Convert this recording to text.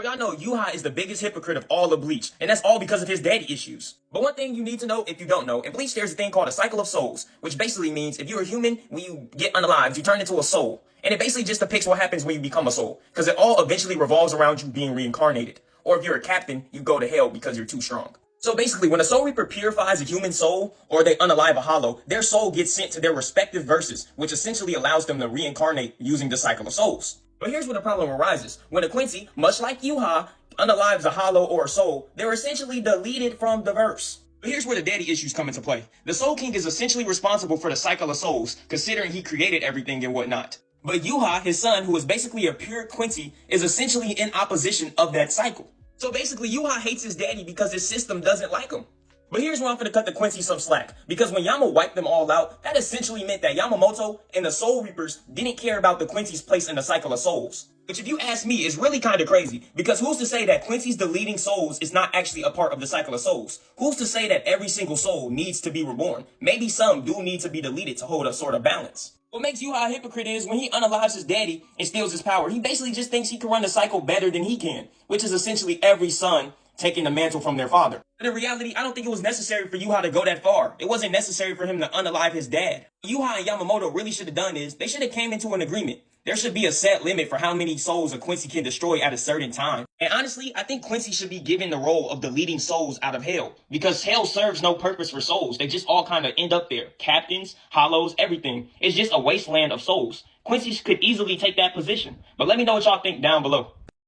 y'all know yhwach is the biggest hypocrite of all of Bleach, and that's all because of his daddy issues. But one thing you need to know, if you don't know, in Bleach there's a thing called a cycle of souls, which basically means if you're a human, when you get unalived, you turn into a soul. And it basically just depicts what happens when you become a soul, because it all eventually revolves around you being reincarnated. Or if you're a captain, you go to hell because you're too strong. So basically, when a soul reaper purifies a human soul, or they unalive a hollow, their soul gets sent to their respective verses, which essentially allows them to reincarnate using the cycle of souls. But here's where the problem arises. When a Quincy, much like yhwach, unalives a hollow or a soul, they're essentially deleted from the verse. But here's where the daddy issues come into play. The Soul King is essentially responsible for the cycle of souls, considering he created everything and whatnot. But yhwach, his son, who is basically a pure Quincy, is essentially in opposition of that cycle. So basically, yhwach hates his daddy because his system doesn't like him. But here's where I'm gonna cut the Quincy some slack. Because when Yama wiped them all out, that essentially meant that Yamamoto and the Soul Reapers didn't care about the Quincy's place in the cycle of souls. Which, if you ask me, is really kind of crazy. Because who's to say that Quincy's deleting souls is not actually a part of the cycle of souls? Who's to say that every single soul needs to be reborn? Maybe some do need to be deleted to hold a sort of balance. What makes yhwach a hypocrite is when he unalives his daddy and steals his power, he basically just thinks he can run the cycle better than he can, which is essentially every son taking the mantle from their father. But in reality, I don't think it was necessary for yhwach to go that far. It wasn't necessary for him to unalive his dad. What yhwach and Yamamoto really should have done is, they should have came into an agreement. There should be a set limit for how many souls a Quincy can destroy at a certain time. And honestly, I think Quincy should be given the role of deleting souls out of hell. Because hell serves no purpose for souls. They just all kind of end up there. Captains, hollows, everything. It's just a wasteland of souls. Quincy could easily take that position. But let me know what y'all think down below.